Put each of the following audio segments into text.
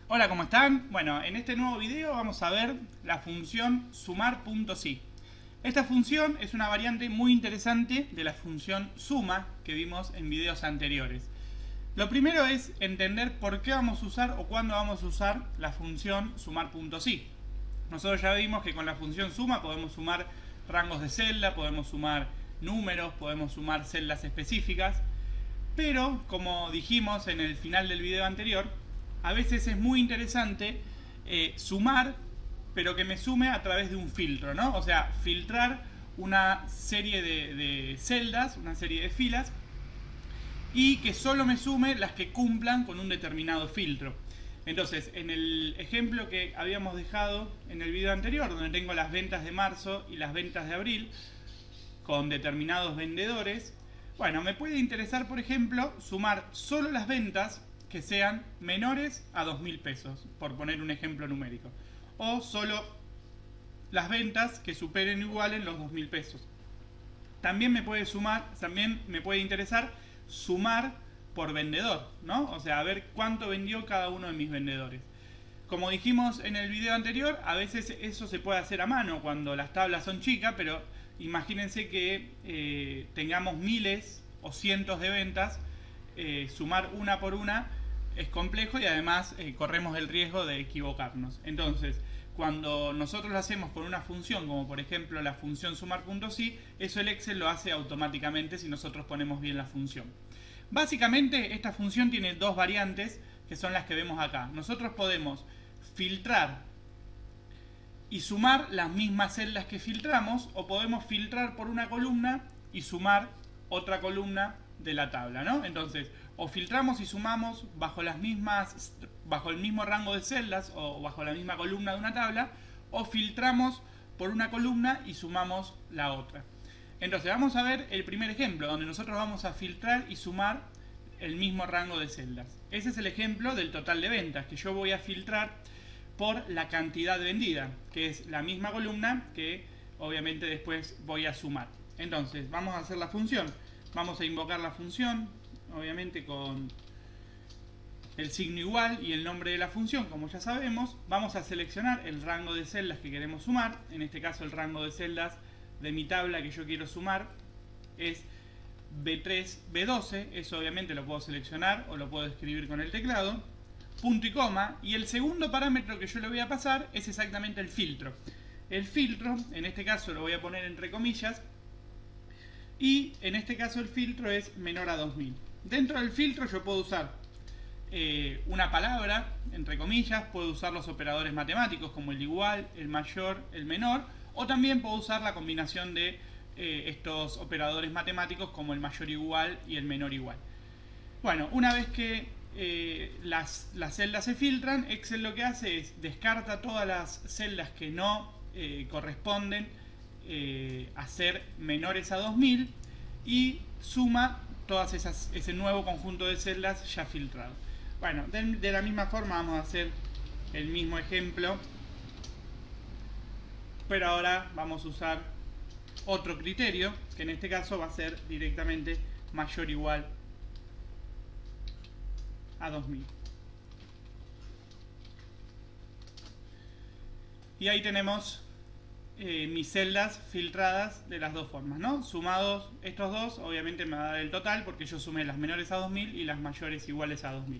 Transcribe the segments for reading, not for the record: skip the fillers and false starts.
Hola, ¿cómo están? Bueno, en este nuevo video vamos a ver la función sumar.si. Esta función es una variante muy interesante de la función suma que vimos en videos anteriores. Lo primero es entender por qué vamos a usar o cuándo vamos a usar la función sumar.si. Nosotros ya vimos que con la función suma podemos sumar rangos de celda, podemos sumar números, podemos sumar celdas específicas. Pero, como dijimos en el final del video anterior, a veces es muy interesante sumar, pero que me sume a través de un filtro, ¿no? O sea, filtrar una serie de celdas, una serie de filas, y que solo me sume las que cumplan con un determinado filtro. Entonces, en el ejemplo que habíamos dejado en el video anterior, donde tengo las ventas de marzo y las ventas de abril, con determinados vendedores, bueno, me puede interesar, por ejemplo, sumar solo las ventas que sean menores a 2.000 pesos, por poner un ejemplo numérico. O solo las ventas que superen o igualen los 2.000 pesos. También me puede interesar sumar por vendedor, ¿no? O sea, a ver cuánto vendió cada uno de mis vendedores. Como dijimos en el video anterior, a veces eso se puede hacer a mano cuando las tablas son chicas, pero imagínense que tengamos miles o cientos de ventas, sumar una por una es complejo y además corremos el riesgo de equivocarnos. Entonces, cuando nosotros lo hacemos con una función, como por ejemplo la función sumar.si, eso el Excel lo hace automáticamente si nosotros ponemos bien la función. Básicamente esta función tiene dos variantes que son las que vemos acá. Nosotros podemos filtrar y sumar las mismas celdas que filtramos, o podemos filtrar por una columna y sumar otra columna de la tabla, ¿no? Entonces, o filtramos y sumamos bajo el mismo rango de celdas o bajo la misma columna de una tabla, o filtramos por una columna y sumamos la otra. Entonces, vamos a ver el primer ejemplo, donde nosotros vamos a filtrar y sumar el mismo rango de celdas. Ese es el ejemplo del total de ventas, que yo voy a filtrar por la cantidad vendida, que es la misma columna que obviamente después voy a sumar. Entonces, vamos a hacer la función. Vamos a invocar la función, obviamente con el signo igual y el nombre de la función, como ya sabemos. Vamos a seleccionar el rango de celdas que queremos sumar. En este caso, el rango de celdas de mi tabla que yo quiero sumar es B3, B12. Eso obviamente lo puedo seleccionar o lo puedo escribir con el teclado. Punto y coma, y el segundo parámetro que yo le voy a pasar es exactamente el filtro. El filtro, en este caso lo voy a poner entre comillas, y en este caso el filtro es menor a 2000. Dentro del filtro yo puedo usar una palabra, entre comillas, puedo usar los operadores matemáticos como el igual, el mayor, el menor, o también puedo usar la combinación de estos operadores matemáticos como el mayor igual y el menor igual. Bueno, una vez que las celdas se filtran, Excel lo que hace es descarta todas las celdas que no corresponden a ser menores a 2000 y suma todas ese nuevo conjunto de celdas ya filtrado. Bueno, de la misma forma vamos a hacer el mismo ejemplo, pero ahora vamos a usar otro criterio, que en este caso va a ser directamente mayor o igual a 2000. Y ahí tenemos mis celdas filtradas de las dos formas, ¿no? Sumados estos dos, obviamente me va a dar el total porque yo sumé las menores a 2000 y las mayores iguales a 2000.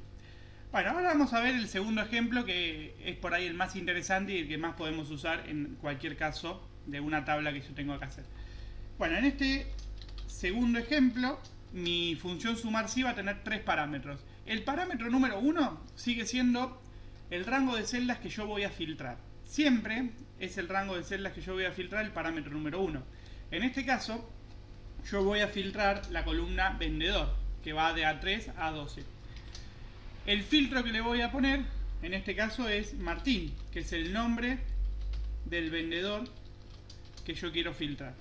Bueno, ahora vamos a ver el segundo ejemplo, que es por ahí el más interesante y el que más podemos usar en cualquier caso de una tabla que yo tengo que hacer. Bueno, en este segundo ejemplo, mi función sumar sí va a tener tres parámetros. El parámetro número 1 sigue siendo el rango de celdas que yo voy a filtrar. Siempre es el rango de celdas que yo voy a filtrar el parámetro número 1. En este caso, yo voy a filtrar la columna vendedor, que va de A3 a 12. El filtro que le voy a poner, en este caso, es Martín, que es el nombre del vendedor que yo quiero filtrar.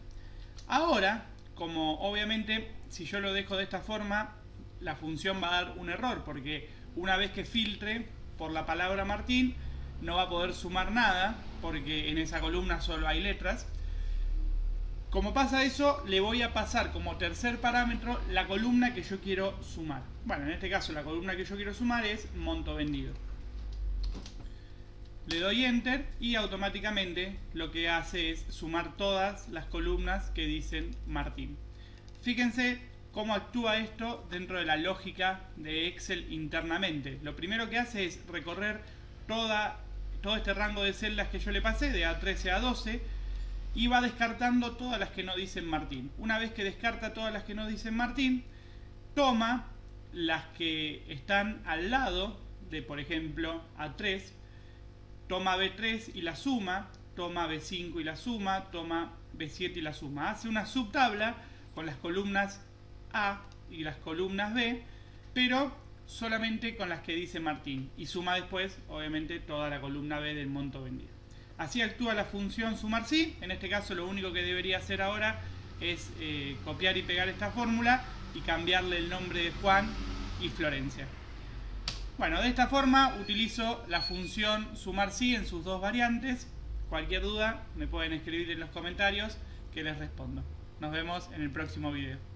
Ahora, como obviamente si yo lo dejo de esta forma, la función va a dar un error, porque una vez que filtre por la palabra Martín, no va a poder sumar nada, porque en esa columna solo hay letras. Como pasa eso, le voy a pasar como tercer parámetro la columna que yo quiero sumar. Bueno, en este caso la columna que yo quiero sumar es monto vendido. le doy enter y automáticamente lo que hace es sumar todas las columnas que dicen Martín. Fíjense cómo actúa esto dentro de la lógica de Excel internamente. Lo primero que hace es recorrer todo este rango de celdas que yo le pasé, de A13 a A12, y va descartando todas las que no dicen Martín. Una vez que descarta todas las que no dicen Martín, toma las que están al lado de, por ejemplo, A3, toma B3 y la suma, toma B5 y la suma, toma B7 y la suma. Hace una subtabla con las columnas A y las columnas B, pero solamente con las que dice Martín, y suma después, obviamente, toda la columna B del monto vendido. Así actúa la función sumar sí. En este caso lo único que debería hacer ahora es copiar y pegar esta fórmula y cambiarle el nombre de Juan y Florencia. Bueno, de esta forma utilizo la función sumar sí en sus dos variantes. Cualquier duda me pueden escribir en los comentarios que les respondo. Nos vemos en el próximo video.